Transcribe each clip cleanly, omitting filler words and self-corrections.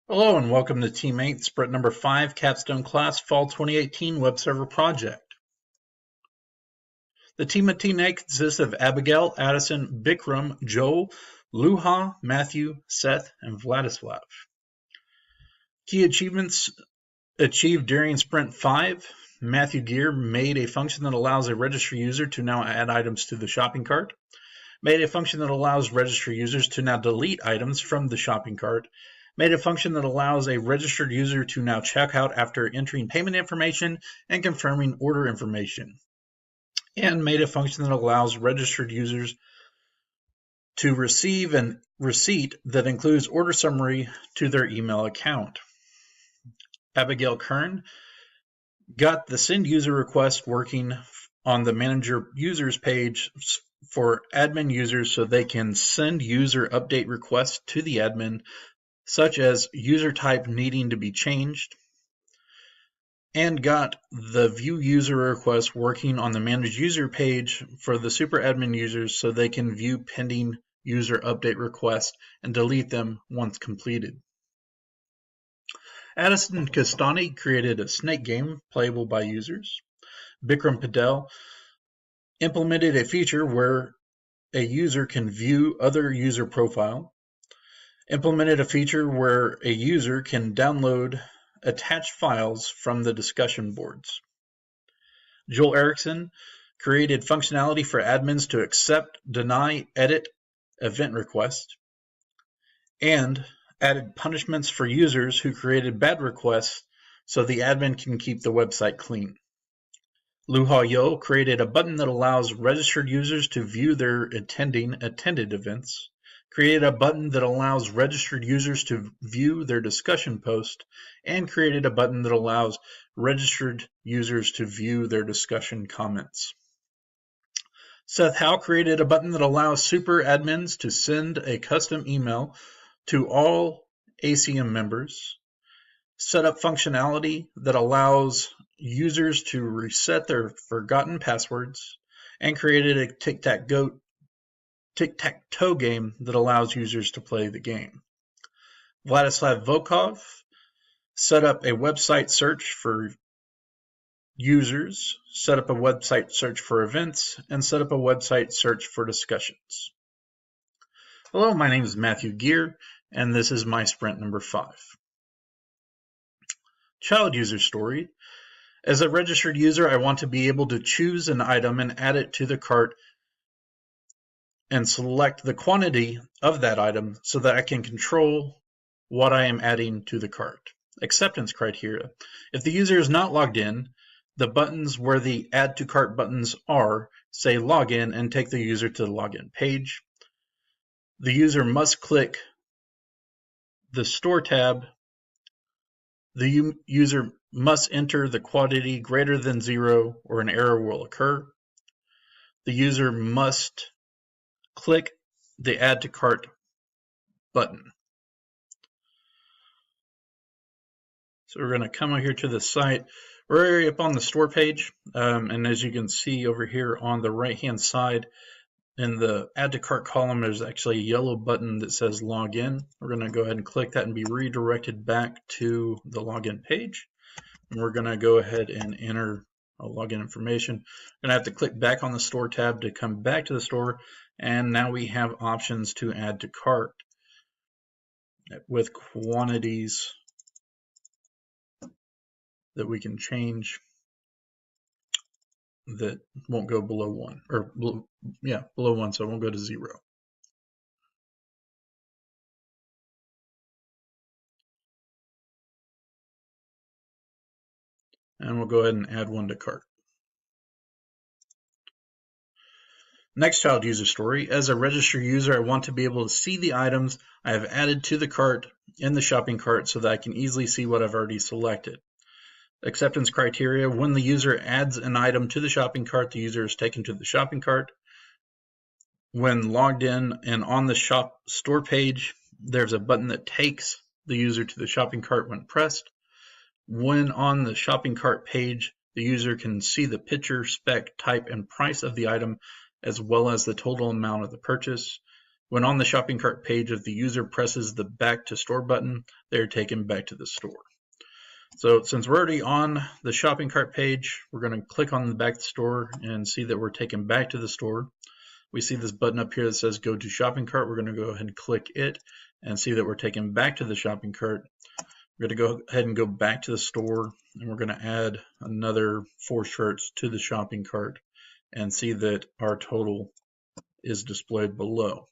Hello and welcome to Team 8, Sprint number 5, Capstone Class, Fall 2018 Web Server Project. The team of Team 8 consists of Abigail, Addison, Bikram, Joel, Luha, Matthew, Seth, and Vladislav. Key achievements achieved during Sprint 5. Matthew Gear made a function that allows a registered user to now add items to the shopping cart. Made a function that allows registered users to now delete items from the shopping cart. Made a function that allows a registered user to now check out after entering payment information and confirming order information. And made a function that allows registered users to receive a receipt that includes order summary to their email account. Abigail Kern got the send user request working on the manager users page for admin users so they can send user update requests to the admin, such as user type needing to be changed, and got the view user request working on the manage user page for the super admin users so they can view pending user update requests and delete them once completed. Addison Castani created a snake game playable by users. Bikram Patel implemented a feature where a user can view other user profile. Implemented a feature where a user can download attached files from the discussion boards. Joel Erickson created functionality for admins to accept, deny, edit event requests, and added punishments for users who created bad requests so the admin can keep the website clean. Luha Yo created a button that allows registered users to view their attended events, created a button that allows registered users to view their discussion post, and created a button that allows registered users to view their discussion comments. Seth Howe created a button that allows super admins to send a custom email to all ACM members, set up functionality that allows users to reset their forgotten passwords, and created a tic-tac-toe game that allows users to play the game. Vladislav Volkov set up a website search for users, set up a website search for events, and set up a website search for discussions. Hello, my name is Matthew Gear, and this is my Sprint number 5. Child user story. As a registered user, I want to be able to choose an item and add it to the cart and select the quantity of that item so that I can control what I am adding to the cart. Acceptance criteria. If the user is not logged in, the buttons where the add to cart buttons are say login and take the user to the login page. The user must click the store tab. The user must enter the quantity greater than 0 or an error will occur. The user must click the add to cart button. So we're going to come over here to the site. We're already up on the store page, and as you can see over here on the right hand side in the add to cart column, there's actually a yellow button that says login. We're going to go ahead and click that and be redirected back to the login page. And we're going to go ahead and enter our login information. We're going to have to click back on the store tab to come back to the store, and now we have options to add to cart with quantities that we can change that won't go below 1, or below 1, so it won't go to 0. And we'll go ahead and add one to cart. Next child user story. As a registered user, I want to be able to see the items I have added to the cart in the shopping cart so that I can easily see what I've already selected. Acceptance criteria. When the user adds an item to the shopping cart, the user is taken to the shopping cart. When logged in and on the store page, there's a button that takes the user to the shopping cart when pressed. When on the shopping cart page, the user can see the picture, spec, type, and price of the item, as well as the total amount of the purchase. When on the shopping cart page, if the user presses the back to store button, they are taken back to the store. So since we're already on the shopping cart page, we're going to click on the back to the store and see that we're taken back to the store. We see this button up here that says go to shopping cart. We're going to go ahead and click it and see that we're taken back to the shopping cart. We're going to go ahead and go back to the store, and we're going to add another 4 shirts to the shopping cart and see that our total is displayed below.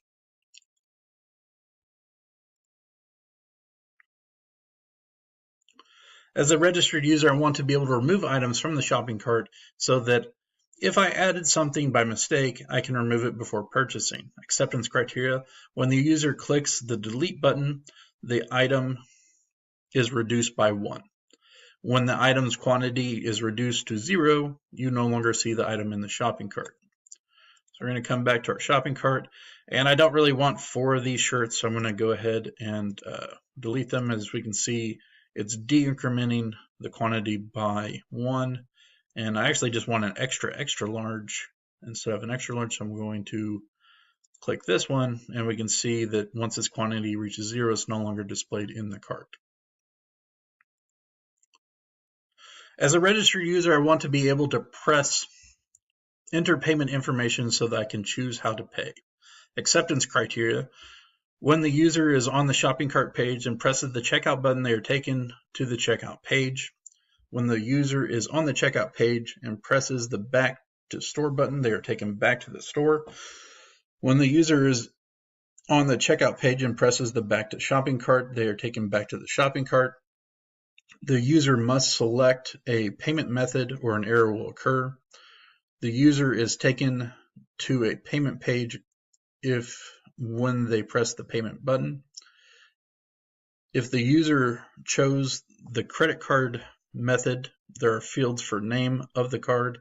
As a registered user, I want to be able to remove items from the shopping cart so that if I added something by mistake, I can remove it before purchasing. Acceptance criteria: when the user clicks the delete button, the item is reduced by 1. When the item's quantity is reduced to 0, you no longer see the item in the shopping cart. So we're going to come back to our shopping cart, and I don't really want 4 of these shirts, so I'm going to go ahead and delete them. As we can see, it's de-incrementing the quantity by 1, and I actually just want an extra large instead of an extra large, so I'm going to click this one, and we can see that once this quantity reaches 0, it's no longer displayed in the cart. As a registered user, I want to be able to enter payment information so that I can choose how to pay. Acceptance criteria: when the user is on the shopping cart page and presses the checkout button, they are taken to the checkout page. When the user is on the checkout page and presses the back to store button, they are taken back to the store. When the user is on the checkout page and presses the back to shopping cart, they are taken back to the shopping cart. The user must select a payment method or an error will occur. The user is taken to a payment page when they press the payment button. If the user chose the credit card method, there are fields for name of the card,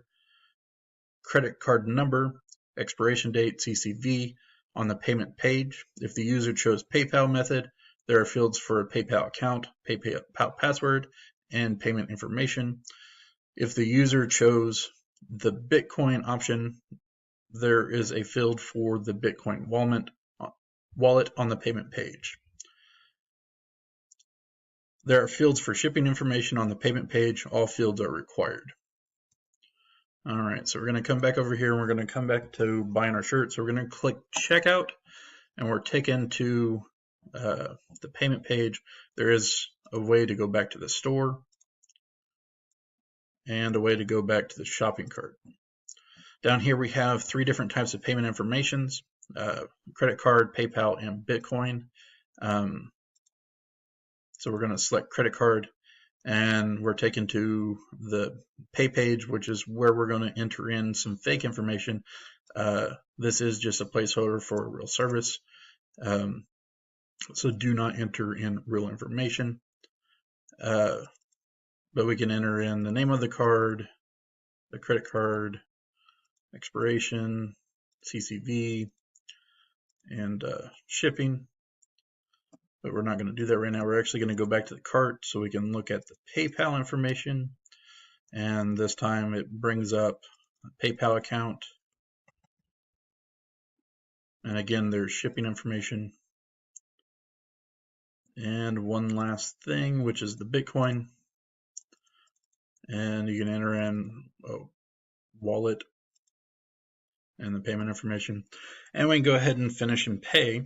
credit card number, expiration date, CCV on the payment page. If the user chose PayPal method, there are fields for a PayPal account, PayPal password, and payment information. If the user chose the Bitcoin option, there is a field for the Bitcoin wallet on the payment page. There are fields for shipping information on the payment page. All fields are required. All right, so we're going to come back over here and we're going to come back to buying our shirt. So we're going to click checkout and we're taken to the payment page. There is a way to go back to the store and a way to go back to the shopping cart. Down here we have 3 different types of payment informations: credit card, PayPal, and Bitcoin. So we're going to select credit card and we're taken to the pay page, which is where we're going to enter in some fake information. This is just a placeholder for a real service. So do not enter in real information. But we can enter in the name of the card, the credit card, expiration, CCV, and shipping. But we're not going to do that right now. We're actually going to go back to the cart so we can look at the PayPal information. And this time it brings up a PayPal account. And again, there's shipping information. And one last thing, which is the Bitcoin. And you can enter in a wallet and the payment information. And we can go ahead and finish and pay.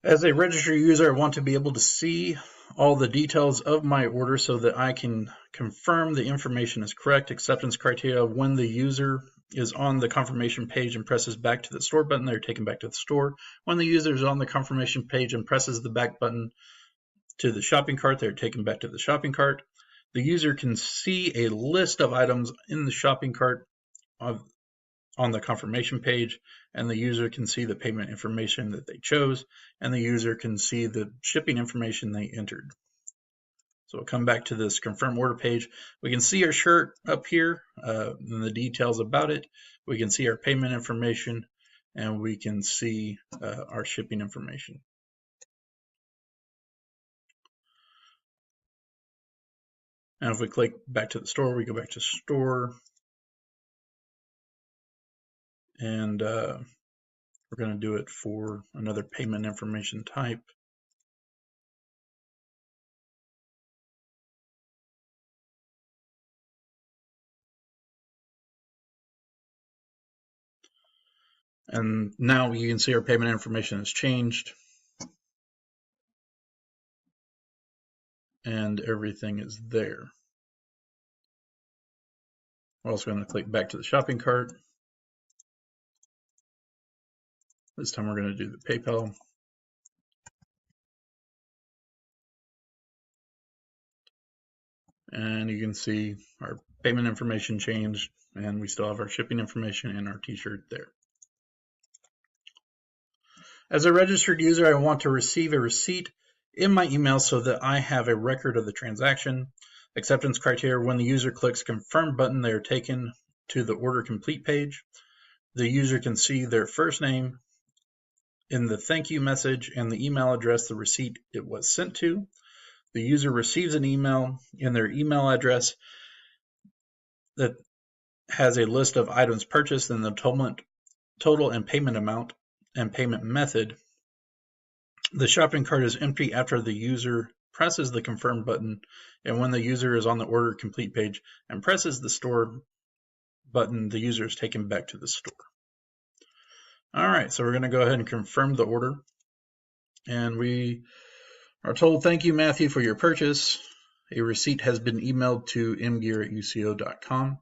As a registered user, I want to be able to see all the details of my order so that I can confirm the information is correct. Acceptance criteria: when the user is on the confirmation page and presses back to the store button, they're taken back to the store. When the user is on the confirmation page and presses the back button to the shopping cart, they're taken back to the shopping cart. The user can see a list of items in the shopping cart on the confirmation page, and the user can see the payment information that they chose, and the user can see the shipping information they entered. So we'll come back to this confirm order page. We can see our shirt up here and the details about it. We can see our payment information, and we can see our shipping information. And if we click back to the store, we go back to store, and we're going to do it for another payment information type. And now you can see our payment information has changed, and everything is there. We're also going to click back to the shopping cart. This time we're going to do the PayPal. And you can see our payment information changed, and we still have our shipping information and our t-shirt there. As a registered user, I want to receive a receipt in my email so that I have a record of the transaction. Acceptance criteria: when the user clicks confirm button, they are taken to the order complete page. The user can see their first name in the thank you message and the email address the receipt it was sent to. The user receives an email in their email address that has a list of items purchased and the total and payment amount and payment method. The shopping cart is empty after the user presses the confirm button, and when the user is on the order complete page and presses the store button, the user is taken back to the store. All right, so we're going to go ahead and confirm the order, and we are told, thank you, Matthew, for your purchase. A receipt has been emailed to mgear@uco.com.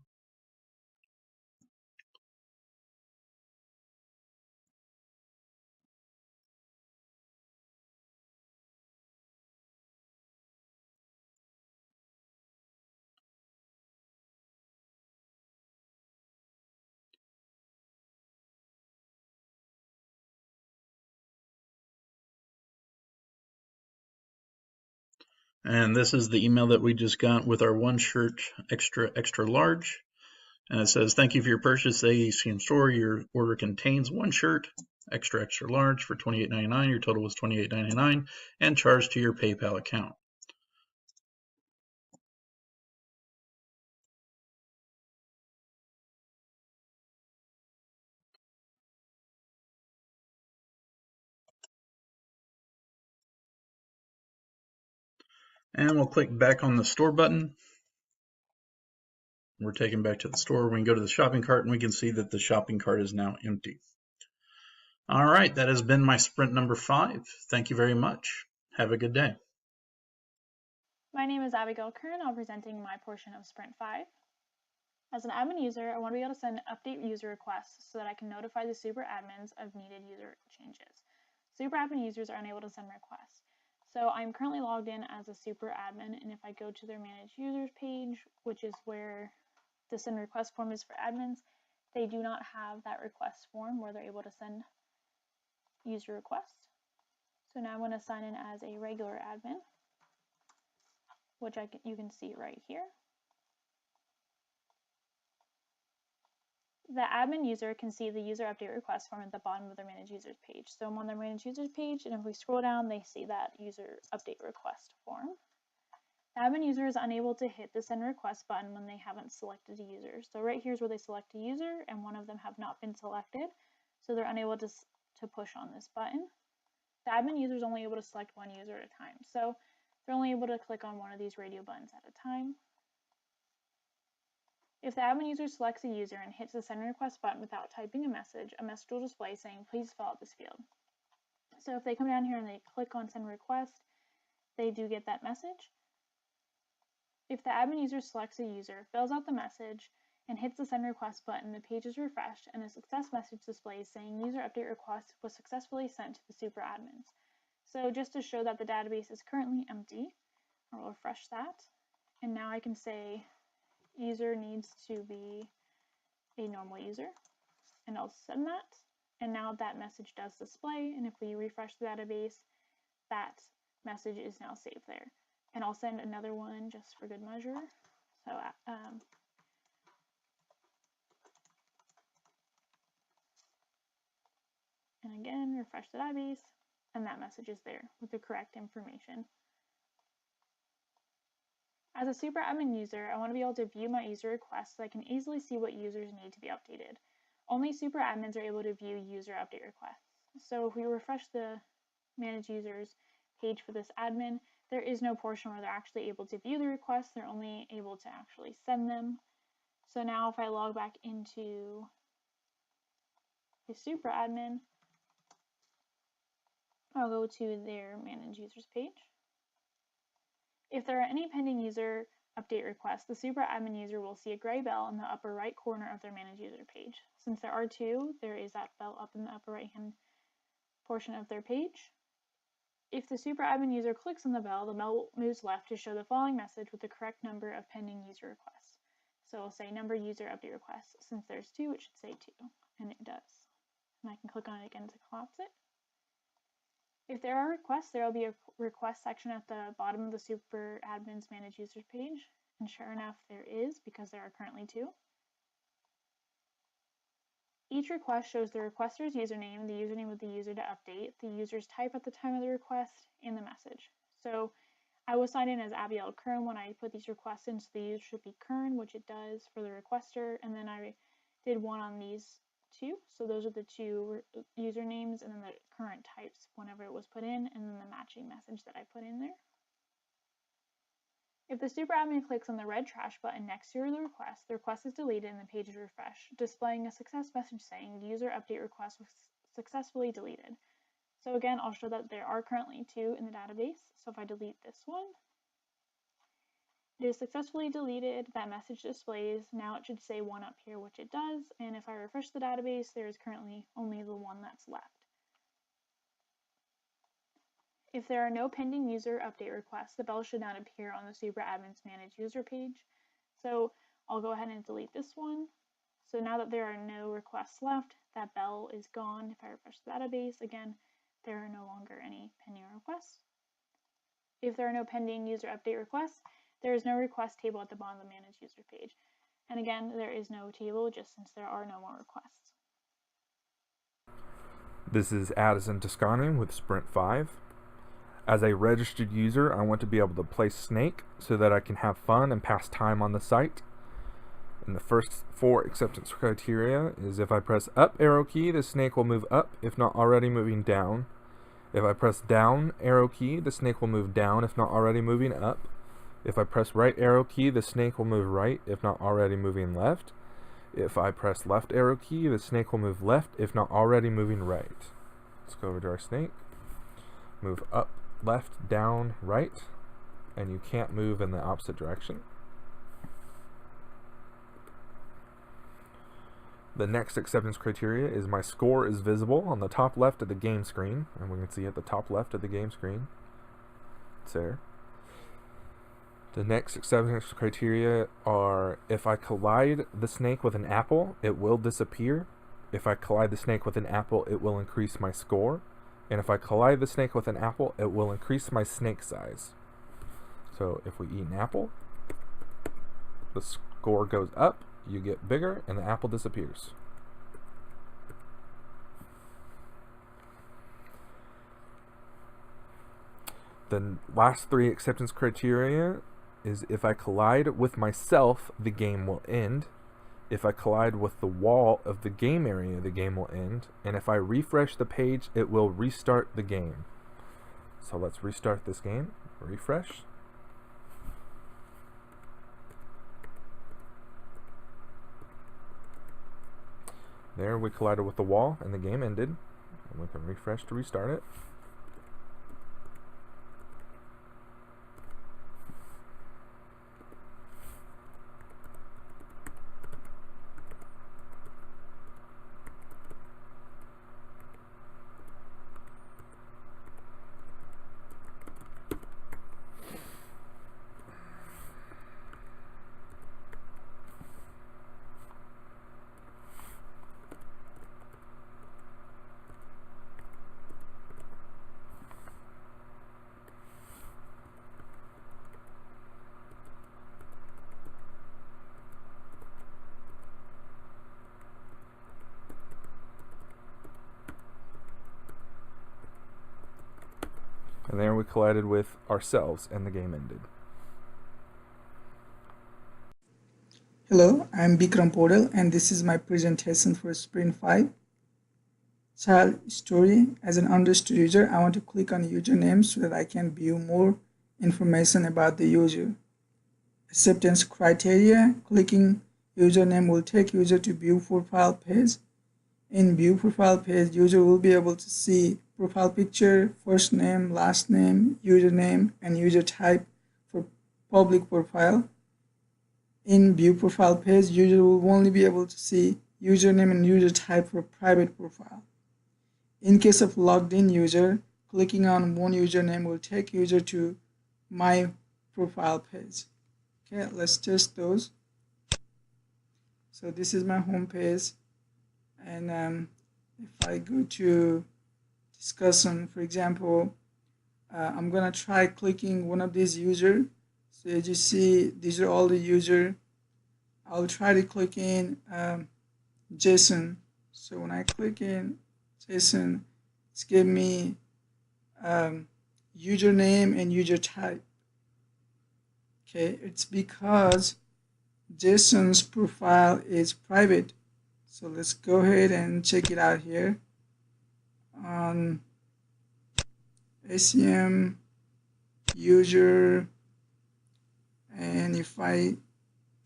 And this is the email that we just got with our one shirt extra large. And it says, thank you for your purchase at AECM store. Your order contains one shirt extra large for $28.99. Your total was $28.99 and charged to your PayPal account. And we'll click back on the store button. We're taken back to the store. We can go to the shopping cart and we can see that the shopping cart is now empty. All right, that has been my sprint number 5. Thank you very much. Have a good day. My name is Abigail Kern. I'm presenting my portion of Sprint 5. As an admin user, I want to be able to send update user requests so that I can notify the super admins of needed user changes. Super admin users are unable to send requests. So I'm currently logged in as a super admin, and if I go to their manage users page, which is where the send request form is for admins, they do not have that request form where they're able to send user requests. So now I'm going to sign in as a regular admin, which you can see right here. The admin user can see the user update request form at the bottom of their manage users page. So I'm on their manage users page, and if we scroll down, they see that user update request form. The admin user is unable to hit the send request button when they haven't selected a user. So right here is where they select a user, and one of them have not been selected, so they're unable to push on this button. The admin user is only able to select one user at a time, so they're only able to click on one of these radio buttons at a time. If the admin user selects a user and hits the send request button without typing a message will display saying, please fill out this field. So if they come down here and they click on send request, they do get that message. If the admin user selects a user, fills out the message, and hits the send request button, the page is refreshed and a success message displays saying user update request was successfully sent to the super admins. So just to show that the database is currently empty, I will refresh that. And now I can say user needs to be a normal user, and I'll send that. And now that message does display, and if we refresh the database, that message is now saved there. And I'll send another one just for good measure. So and again, refresh the database, and that message is there with the correct information. As a super admin user, I want to be able to view my user requests so I can easily see what users need to be updated. Only super admins are able to view user update requests. So if we refresh the manage users page for this admin, there is no portion where they're actually able to view the requests, they're only able to actually send them. So now if I log back into the super admin, I'll go to their manage users page. If there are any pending user update requests, the super admin user will see a gray bell in the upper right corner of their manage user page. Since there are two, there is that bell up in the upper right hand portion of their page. If the super admin user clicks on the bell moves left to show the following message with the correct number of pending user requests. So it'll say number user update requests. Since there's two, it should say 2, and it does. And I can click on it again to collapse it. If there are requests, there will be a request section at the bottom of the super admin's manage users page. And sure enough, there is, because there are currently 2. Each request shows the requester's username, the username of the user to update, the user's type at the time of the request, and the message. So I was signed in as Abiel Kern when I put these requests in, so the user should be Kern, which it does for the requester, and then I did one on these 2. So those are the 2 usernames, and then the current types whenever it was put in, and then the matching message that I put in there. If the super admin clicks on the red trash button next to the request is deleted and the page is refreshed, displaying a success message saying the user update request was successfully deleted. So again, I'll show that there are currently 2 in the database. So if I delete this one, it is successfully deleted. That message displays. Now it should say 1 up here, which it does. And if I refresh the database, there is currently only the 1 that's left. If there are no pending user update requests, the bell should not appear on the super admin's manage user page. So I'll go ahead and delete this one. So now that there are no requests left, that bell is gone. If I refresh the database, again, there are no longer any pending requests. If there are no pending user update requests, there is no request table at the bottom of the manage user page. And again, there is no table just since there are no more requests. This is Addison Toscano with Sprint5. As a registered user, I want to be able to play Snake so that I can have fun and pass time on the site. And the first 4 acceptance criteria is if I press up arrow key, the snake will move up if not already moving down. If I press down arrow key, the snake will move down if not already moving up. If I press right arrow key, the snake will move right if not already moving left. If I press left arrow key, the snake will move left if not already moving right. Let's go over to our snake. Move up, left, down, right, and you can't move in the opposite direction. The next acceptance criteria is my score is visible on the top left of the game screen, and we can see at the top left of the game screen. It's there. The next acceptance criteria are if I collide the snake with an apple, it will disappear. If I collide the snake with an apple, it will increase my score. And if I collide the snake with an apple, it will increase my snake size. So if we eat an apple, the score goes up, you get bigger, and the apple disappears. The last 3 acceptance criteria is if I collide with myself, the game will end. If I collide with the wall of the game area, the game will end. And if I refresh the page, it will restart the game. So let's restart this game. Refresh. There, we collided with the wall and the game ended. And we can refresh to restart it. And there we collided with ourselves and the game ended. Hello, I'm Bikram Podal and this is my presentation for Sprint5 child story. As an understood user, I want to click on username so that I can view more information about the user. Acceptance criteria: clicking username will take user to view profile page. In view profile page, user will be able to see profile picture, first name, last name, username, and user type for public profile. In view profile page, user will only be able to see username and user type for private profile. In case of logged in user, clicking on one username will take user to my profile page. Okay, let's test those. So this is my home page, and if I go to discussion, for example, I'm gonna try clicking one of these users. So as you see, these are all the users. I'll try to click in Jason. So when I click in Jason, it's giving me username and user type. Okay, it's because Jason's profile is private. So let's go ahead and check it out here on ACM user, and if I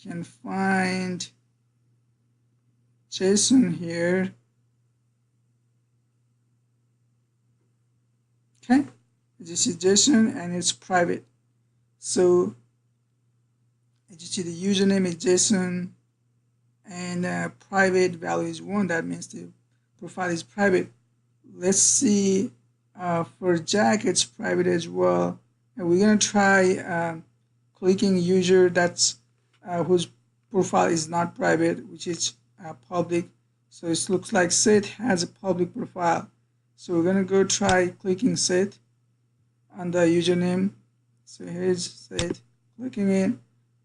can find Jason here. Okay, this is Jason and it's private. So as you see, the username is Jason and private value is 1. That means the profile is private. Let's see, for Jack it's private as well, and we're gonna try clicking user that's whose profile is not private, which is public. So it looks like Seth has a public profile. So we're gonna go try clicking Seth on the username. So here's Seth, clicking it.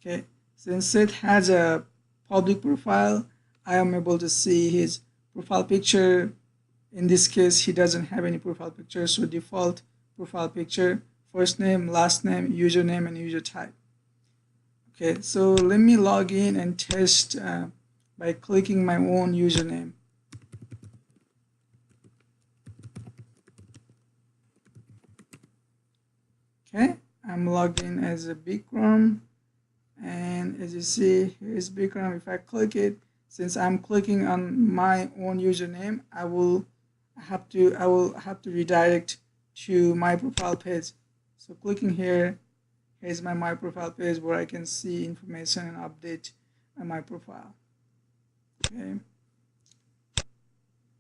Okay, since Seth has a public profile, I am able to see his profile picture. In this case, he doesn't have any profile picture, so default profile picture, first name, last name, username, and user type. Okay, so let me log in and test by clicking my own username. Okay, I'm logged in as a Bikram, and as you see, here's Bikram. If I click it, since I'm clicking on my own username, I will have to redirect to my profile page. So clicking here, here's my profile page where I can see information and update on my profile. Okay.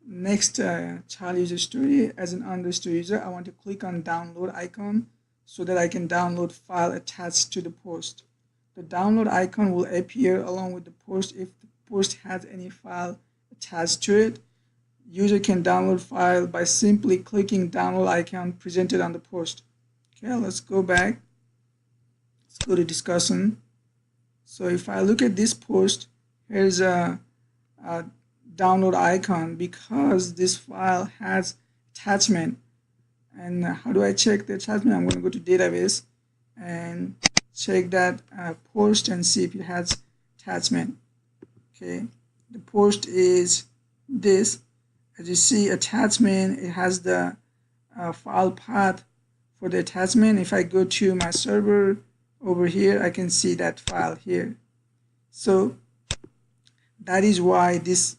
Next, child user story. As an understood user, I want to click on download icon so that I can download file attached to the post. The download icon will appear along with the post if the post has any file attached to it. User can download file by simply clicking download icon presented on the post. Okay, let's go back. Let's go to discussion. So if I look at this post, here's a download icon because this file has attachment. And how do I check the attachment? I'm going to go to database and check that post and see if it has attachment. Okay, the post is this. As you see, attachment, it has the file path for the attachment. If I go to my server over here, I can see that file here. So that is why this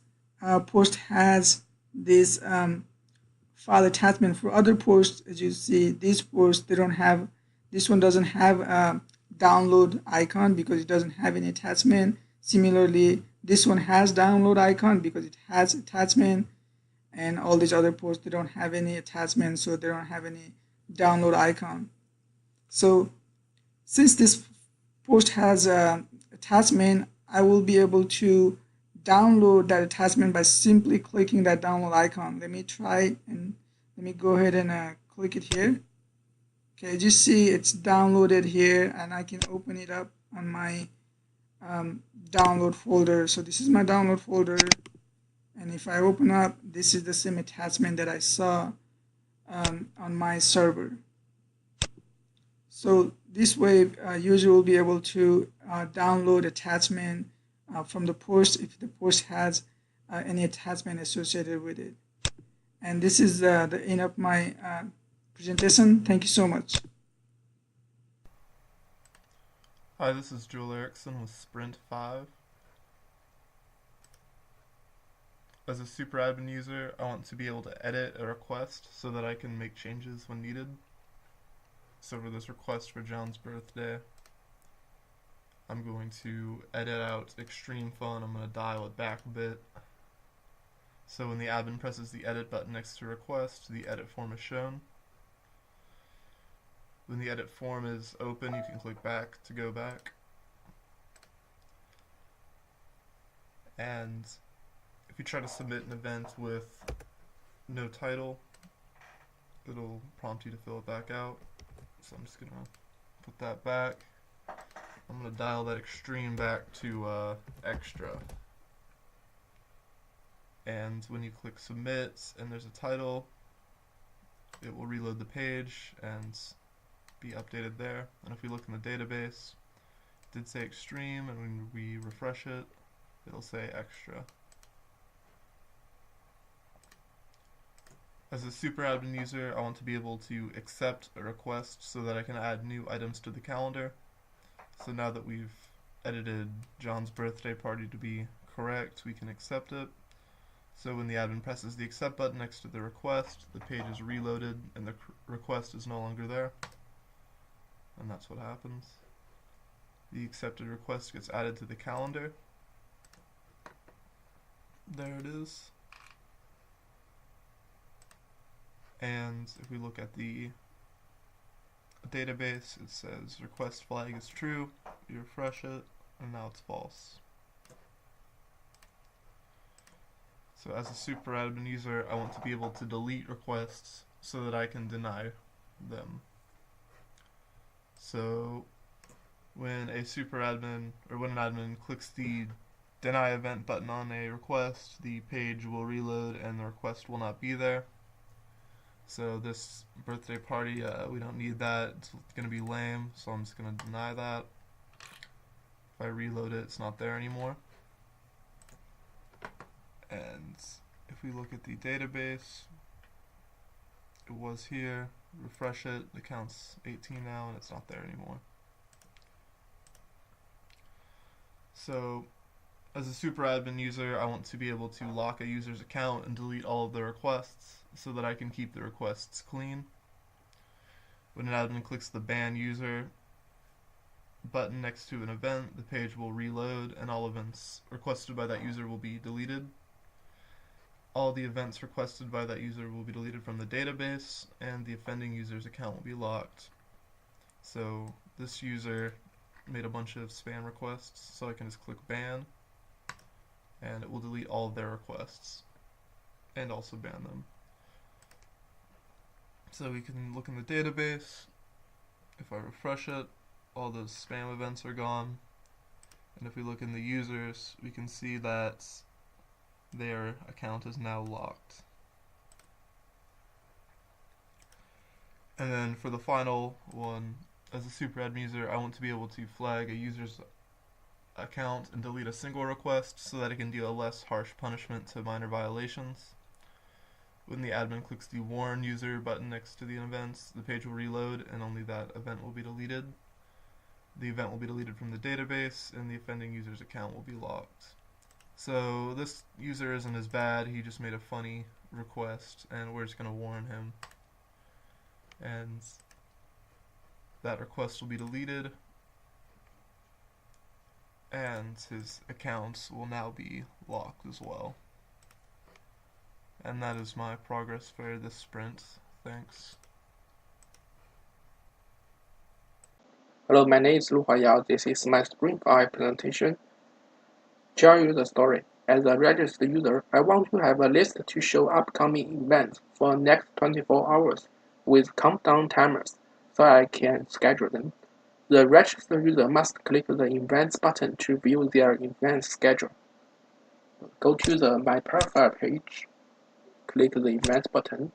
post has this file attachment. For other posts, as you see, these posts, they don't have, this one doesn't have a download icon because it doesn't have any attachment. Similarly, this one has download icon because it has attachment, and all these other posts, they don't have any attachment, so they don't have any download icon. So since this post has attachment, I will be able to download that attachment by simply clicking that download icon. Let me try and let me go ahead and click it here. Okay, as you see, it's downloaded here, and I can open it up on my download folder. So this is my download folder, and if I open up, this is the same attachment that I saw on my server. So this way, user will be able to download attachment from the post if the post has any attachment associated with it. And this is the end of my presentation. Thank you so much. Hi, this is Joel Erickson with Sprint5. As a super admin user, I want to be able to edit a request so that I can make changes when needed. So for this request for John's birthday, I'm going to edit out Extreme Fun. I'm going to dial it back a bit. So when the admin presses the edit button next to request, the edit form is shown. When the edit form is open, you can click back to go back. And if you try to submit an event with no title, it'll prompt you to fill it back out. So I'm just going to put that back. I'm going to dial that extreme back to extra. And when you click submit and there's a title, it will reload the page and be updated there. And if we look in the database, it did say extreme, and when we refresh it, it'll say extra. As a super admin user, I want to be able to accept a request so that I can add new items to the calendar. So now that we've edited John's birthday party to be correct, we can accept it. So when the admin presses the accept button next to the request, the page is reloaded and the request is no longer there. And that's what happens. The accepted request gets added to the calendar. There it is. And if we look at the database, it says request flag is true. You refresh it, and now it's false. So as a super admin user, I want to be able to delete requests so that I can deny them. So when a super admin, or when an admin clicks the deny event button on a request, the page will reload and the request will not be there. So this birthday party, we don't need that. It's going to be lame, so I'm just going to deny that. If I reload it, it's not there anymore. And if we look at the database, it was here. Refresh it, the count's 18 now, and it's not there anymore. So as a super admin user, I want to be able to lock a user's account and delete all of the requests so that I can keep the requests clean. When an admin clicks the ban user button next to an event, the page will reload and all events requested by that user will be deleted. All the events requested by that user will be deleted from the database, and the offending user's account will be locked. So this user made a bunch of spam requests, so I can just click ban, and it will delete all of their requests, and also ban them. So we can look in the database. If I refresh it, all those spam events are gone. And if we look in the users, we can see that their account is now locked. And then for the final one, as a super admin user, I want to be able to flag a user's account and delete a single request so that it can deal a less harsh punishment to minor violations. When the admin clicks the warn user button next to the events, the page will reload and only that event will be deleted. The event will be deleted from the database and the offending user's account will be locked. So this user isn't as bad, he just made a funny request and we're just going to warn him. And that request will be deleted and his account will now be locked as well. And that is my progress for this sprint. Thanks. Hello, my name is Lu Huayao. This is my Sprint5 presentation. Share you the story. As a registered user, I want to have a list to show upcoming events for the next 24 hours with countdown timers so I can schedule them. The registered user must click the Events button to view their event schedule. Go to the My Profile page. Click the Events button.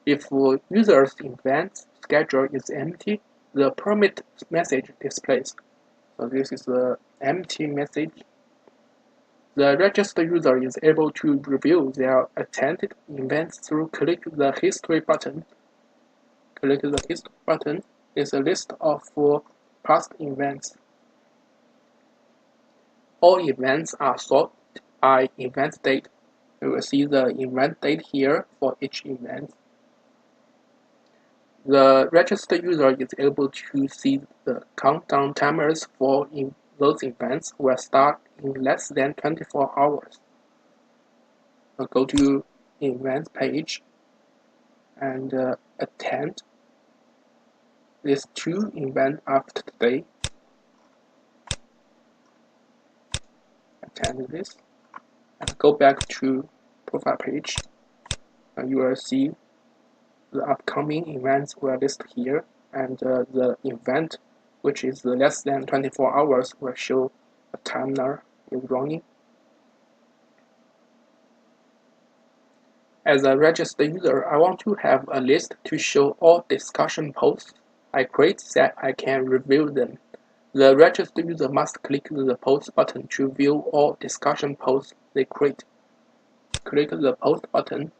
If user's event schedule is empty, the permit message displays. So this is the empty message. The registered user is able to review their attended events through click the history button. Click the history button is a list of past events. All events are sorted by event date. You will see the event date here for each event. The registered user is able to see the countdown timers for those events will start in less than 24 hours. I'll go to event page and attend these 2 events after today. Attend this and go back to profile page. And you will see the upcoming events were listed here, and the event which is less than 24 hours will show a timer is running. As a registered user, I want to have a list to show all discussion posts I create that I can review them. The registered user must click the post button to view all discussion posts they create. Click the post button.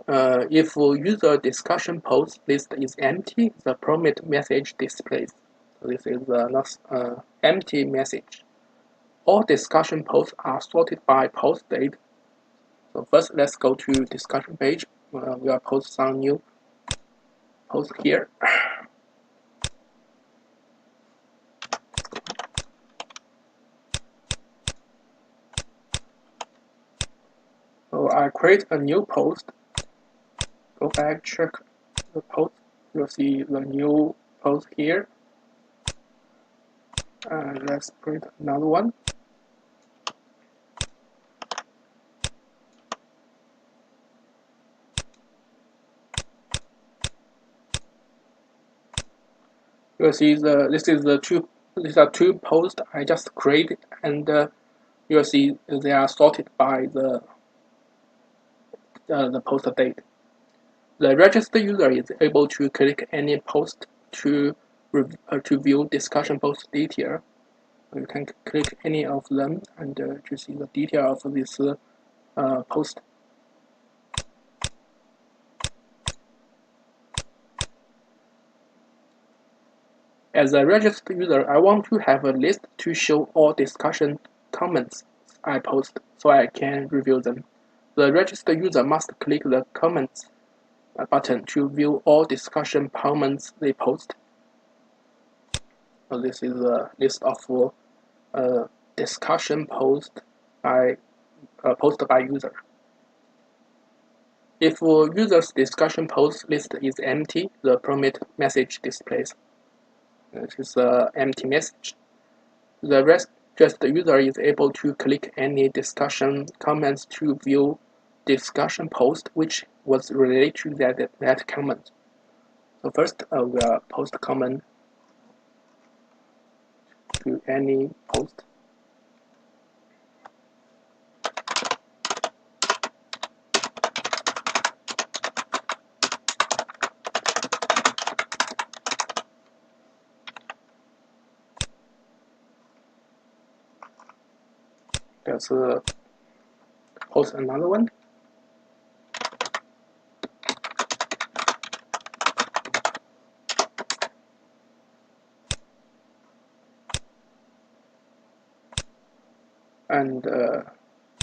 If user discussion post list is empty, the prompt message displays. So this is the empty message. All discussion posts are sorted by post date. So first, let's go to discussion page. We'll post some new post here. So I create a new post. Go back, check the post. You'll see the new post here. Let's create another one. You'll see these are 2 posts I just created, and you'll see they are sorted by the post date. The registered user is able to click any post to view discussion post detail. You can click any of them and to see the detail of this post. As a registered user, I want to have a list to show all discussion comments I post so I can review them. The registered user must click the comments button to view all discussion comments they post. So this is a list of discussion posts posted by user. If user's discussion post list is empty, the prompt message displays. This is an empty message. The registered user is able to click any discussion comments to view discussion post which was related to that comment. So first, we'll post comment to any post. Let's post another one. And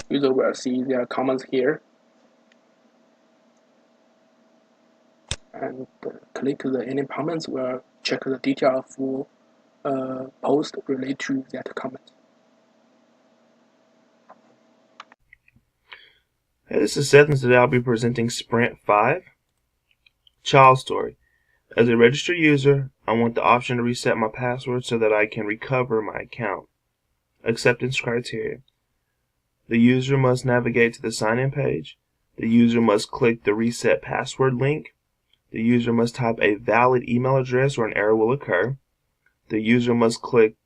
user will see their comments here, and click the any comments will check the detail of post related to that comment. Hey, this is Seth, and today I'll be presenting Sprint 5. Child story. As a registered user, I want the option to reset my password so that I can recover my account. Acceptance criteria. The user must navigate to the sign-in page. The user must click the reset password link. The user must type a valid email address or an error will occur. The user must click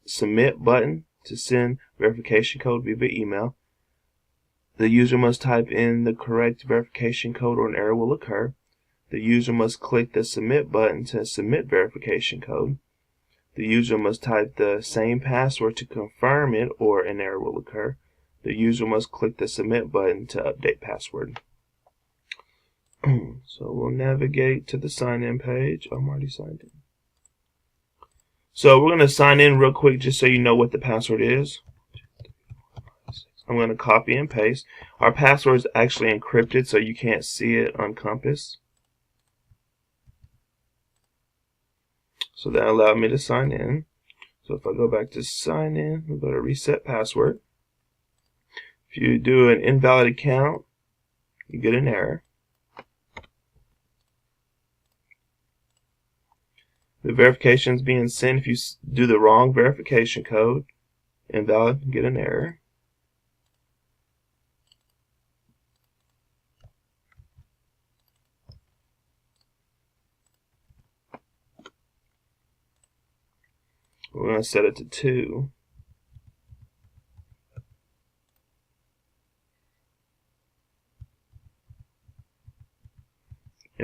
submit button to send verification code via email. The user must type in the correct verification code or an error will occur. The user must click the submit button to submit verification code. The user must type the same password to confirm it, or an error will occur. The user must click the submit button to update password. So we'll navigate to the sign in page. I'm already signed in. So we're going to sign in real quick just so you know what the password is. I'm going to copy and paste. Our password is actually encrypted so you can't see it on Compass. So that allowed me to sign in. So if I go back to sign in, we'll go to reset password. If you do an invalid account, you get an error. The verification is being sent. If you do the wrong verification code, invalid, you get an error. We're going to set it to 2.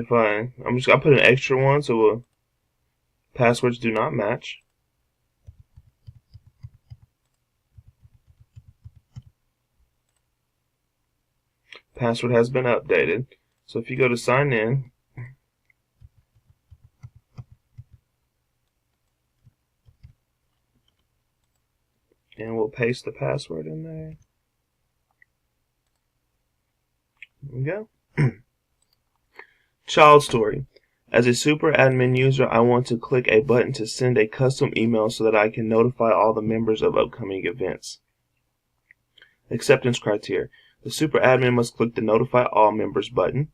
I'm just gonna put an extra one so passwords do not match. Password has been updated. So if you go to sign in, and we'll paste the password in there. There we go. Child story. As a super admin user, I want to click a button to send a custom email so that I can notify all the members of upcoming events. Acceptance criteria. The super admin must click the notify all members button.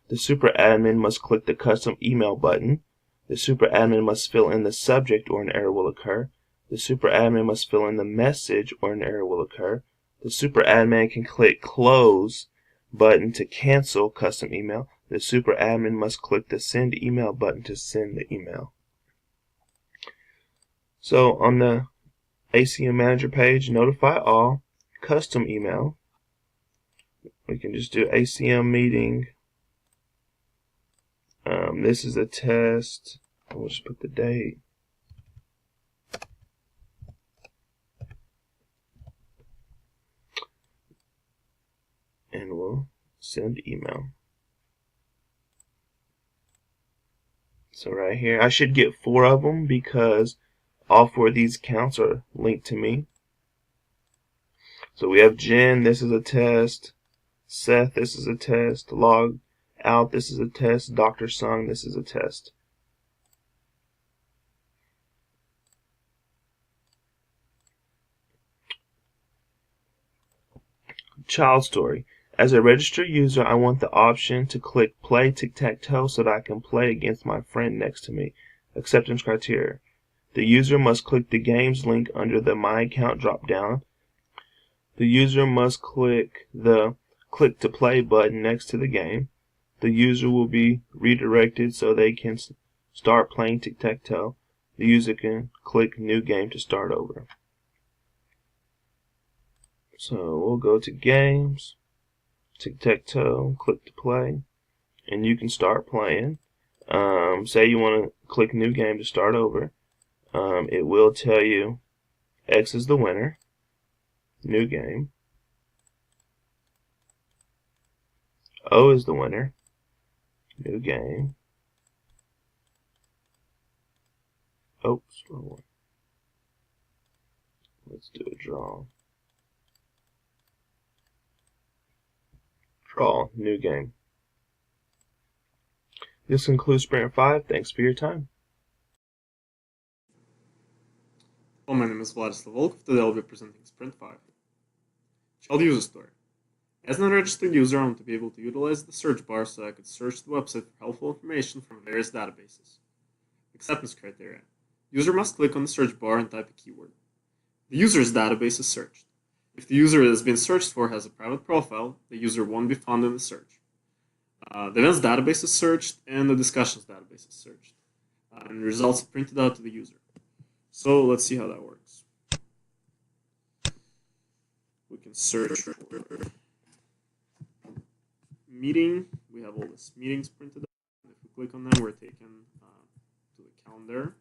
The super admin must click the custom email button. The super admin must fill in the subject or an error will occur. The super admin must fill in the message or an error will occur. The super admin can click close button to cancel custom email. The super admin must click the send email button to send the email. So on the ACM manager page, notify all, custom email. We can just do ACM meeting. This is a test. We'll just put the date. And we'll send email. So right here, I should get 4 of them because all 4 of these accounts are linked to me. So we have Jen, this is a test. Seth, this is a test. Log out, this is a test. Dr. Sung, this is a test. Child story. As a registered user, I want the option to click play tic-tac-toe so that I can play against my friend next to me. Acceptance criteria. The user must click the games link under the My Account drop-down. The user must click the Click to Play button next to the game. The user will be redirected so they can start playing tic-tac-toe. The user can click New Game to start over. So we'll go to Games, tic-tac-toe, click to play, and you can start playing. Say you want to click New Game to start over. It will tell you X is the winner, New Game. O is the winner, New Game. Oops, wrong one. Let's do a draw. Draw, New Game. This concludes Sprint 5. Thanks for your time. Hello, my name is Vladislav Volkov. Today I'll be presenting Sprint 5. Child user story. As an unregistered user, I want to be able to utilize the search bar so I could search the website for helpful information from various databases. Acceptance criteria. User must click on the search bar and type a keyword. The user's database is searched. If the user that has been searched for has a private profile, the user won't be found in the search. The events database is searched and the discussions database is searched. And the results are printed out to the user. So let's see how that works. We can search for meeting. We have all these meetings printed out. If we click on them, we're taken to the calendar.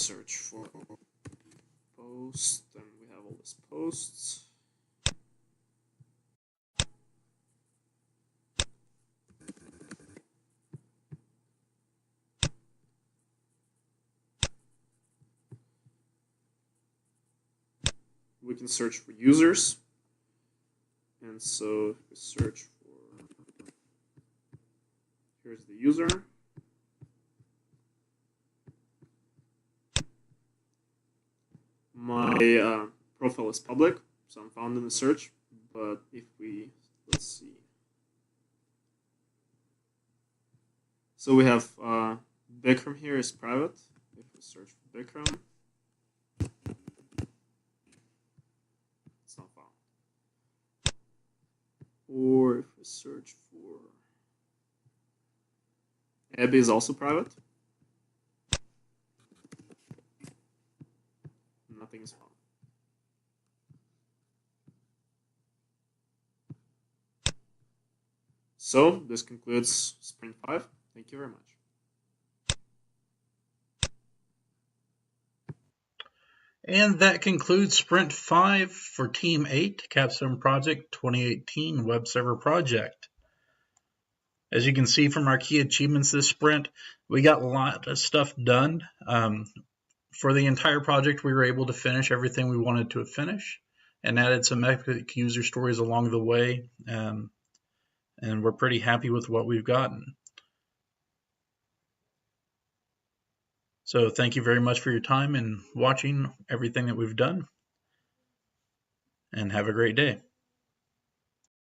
search for post, and we have all these posts. We can search for users, and so if we search for, here's the user. My profile is public, so I'm found in the search, but if we, let's see. So we have Bikram here is private. If we search for Bikram, it's not found. Or if we search for Abby is also private. Nothing is found. So this concludes Sprint 5. Thank you very much. And that concludes Sprint 5 for Team 8, Capstone Project 2018 Web Server Project. As you can see from our key achievements this sprint, we got a lot of stuff done. For the entire project, we were able to finish everything we wanted to finish and added some epic user stories along the way. And we're pretty happy with what we've gotten. So thank you very much for your time and watching everything that we've done. And have a great day.